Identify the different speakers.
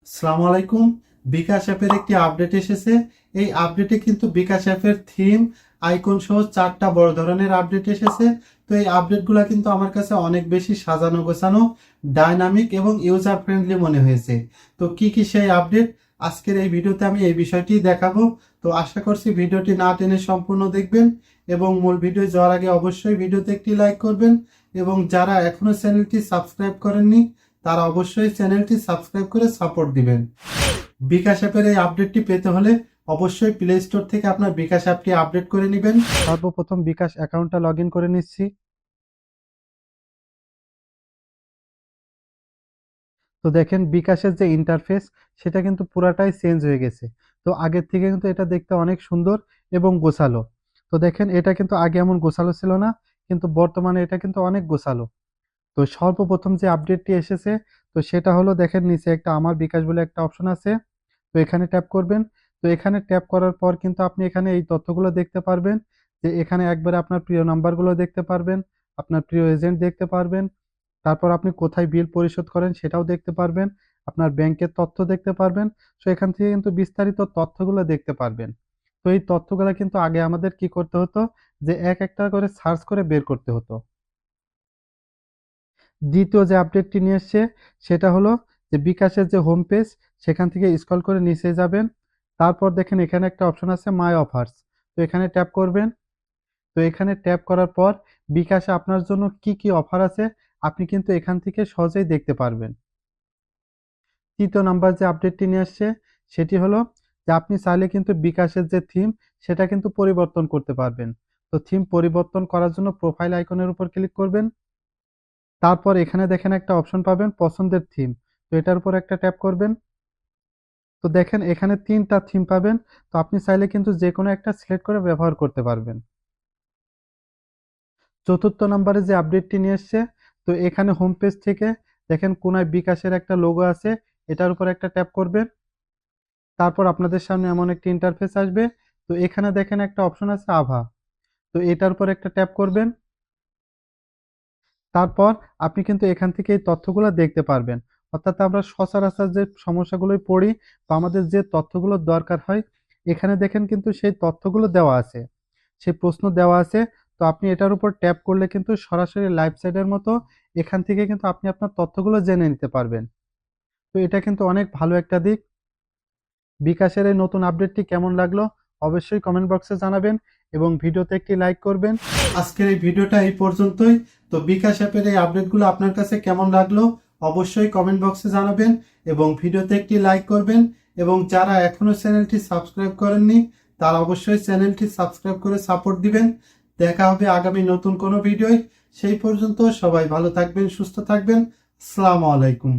Speaker 1: আসসালামু আলাইকুম। বিকাশ অ্যাপের একটি আপডেট এসেছে। এই আপডেটে কিন্তু বিকাশ অ্যাপের থিম, আইকন সহ 4টা বড় ধরনের আপডেট এসেছে। তো এই আপডেটগুলো কিন্তু আমার কাছে অনেক বেশি সাজানো গোছানো, ডাইনামিক এবং ইউজার ফ্রেন্ডলি মনে হয়েছে। তো কি কি সেই আপডেট, আজকের এই ভিডিওতে আমি এই বিষয়টি দেখাবো। তো আশা করছি ভিডিওটি না টেনে সম্পূর্ণ দেখবেন এবং মূল ভিডিও যাওয়ার আগে অবশ্যই ভিডিওতে একটি লাইক করবেন এবং যারা এখনো চ্যানেলটি সাবস্ক্রাইব করেননি তারা অবশ্যই চ্যানেলটি সাবস্ক্রাইব করে সাপোর্ট দিবেন। বিকাশ অ্যাপের এই আপডেটটি পেতে হলে অবশ্যই প্লে স্টোর থেকে আপনার বিকাশ অ্যাপটি আপডেট করে নেবেন। সর্বপ্রথম বিকাশ অ্যাকাউন্টটা লগ ইন করে নিচ্ছি। তো দেখেন বিকাশের যে ইন্টারফেস সেটা কিন্তু পুরাটাই চেঞ্জ হয়ে গেছে। তো আগের থেকে কিন্তু এটা দেখতে অনেক সুন্দর এবং গোছালো। তো দেখেন এটা কিন্তু আগে এমন গোছালো ছিল না, কিন্তু বর্তমানে এটা কিন্তু অনেক গোছালো। তো সর্বপ্রথম যে আপডেটটি এসেছে, তো সেটা হলো দেখেন নিচে একটা আমার বিকাশ বলে একটা অপশন আছে। তো এখানে ট্যাপ করবেন। তো এখানে ট্যাপ করার পর কিন্তু আপনি এখানে এই তথ্যগুলো দেখতে পারবেন, যে এখানে একবারে আপনার প্রিয় নাম্বারগুলো দেখতে পারবেন, আপনার প্রিয় এজেন্ট দেখতে পারবেন, তারপর আপনি কোথায় বিল পরিশোধ করেন সেটাও দেখতে পারবেন, আপনার ব্যাংকের তথ্য দেখতে পারবেন। সো এখান থেকে কিন্তু বিস্তারিত তথ্যগুলো দেখতে পারবেন। তো এই তথ্যগুলো কিন্তু আগে আমাদের কি করতে হতো, যে এক একটা করে সার্চ করে বের করতে হতো। দ্বিতীয় যে আপডেটটি নিয়ে এসছে সেটা হলো যে বিকাশের যে হোম পেজ, সেখান থেকে স্ক্রল করে নিচে যাবেন। তারপর দেখেন এখানে একটা অপশন আছে মাই অফার্স। তো এখানে ট্যাপ করবেন। তো এখানে ট্যাপ করার পর বিকাশে আপনার জন্য কি কি অফার আছে আপনি কিন্তু এখান থেকে সহজেই দেখতে পারবেন। তৃতীয় নাম্বার যে আপডেটটি নিয়ে আসছে সেটি হলো যে আপনি চাইলে কিন্তু বিকাশের যে থিম সেটা কিন্তু পরিবর্তন করতে পারবেন। তো থিম পরিবর্তন করার জন্য প্রোফাইল আইকনের উপর ক্লিক করবেন। তারপর এখানে দেখেন একটা অপশন পাবেন পছন্দের থিম। তো এটার উপর একটা ট্যাপ করবেন। তো দেখেন এখানে ৩টা থিম পাবেন। তো আপনি চাইলে কিন্তু যেকোনো একটা সিলেক্ট করে ব্যবহার করতে পারবেন। চতুর্থ নাম্বারে যে আপডেটটি নিয়ে এসছে, তো এখানে হোম পেজ থেকে দেখেন কোনায় বিকাশের একটা লোগো আছে, এটার উপর একটা ট্যাপ করবেন। তারপর আপনাদের সামনে এমন একটি ইন্টারফেস আসবে। তো এখানে দেখেন একটা অপশন আছে আভা। তো এটার উপর একটা ট্যাপ করবেন। তারপর আপনি কিন্তু এখান থেকে এই তথ্যগুলো দেখতে পারবেন। অর্থাৎ আমরা সচরাচর যে সমস্যাগুলোয় পড়ি বা আমাদের যে তথ্যগুলোর দরকার হয়, এখানে দেখেন কিন্তু সেই তথ্যগুলো দেওয়া আছে। সেই প্রশ্ন দেওয়া আছে। তো আপনি এটার উপর ট্যাপ করলে কিন্তু সরাসরি লাইভ সাইটের মতো এখান থেকে কিন্তু আপনি আপনার তথ্যগুলো জেনে নিতে পারবেন। তো এটা কিন্তু অনেক ভালো একটা দিক। বিকাশের এই নতুন আপডেটটি কেমন লাগলো অবশ্যই কমেন্ট বক্সে জানাবেন এবং ভিডিওতে একটি লাইক করবেন। আজকের এই ভিডিওটা এই পর্যন্তই। তো বিকাশ অ্যাপের এই আপডেটগুলো আপনার কাছে কেমন লাগলো অবশ্যই কমেন্ট বক্সে জানাবেন এবং ভিডিওতে একটি লাইক করবেন এবং যারা এখনো চ্যানেলটি সাবস্ক্রাইব করেননি তারা অবশ্যই চ্যানেলটি সাবস্ক্রাইব করে সাপোর্ট দিবেন। দেখা হবে আগামী নতুন কোনো ভিডিওয়। সেই পর্যন্ত সবাই ভালো থাকবেন, সুস্থ থাকবেন। আসসালামু আলাইকুম।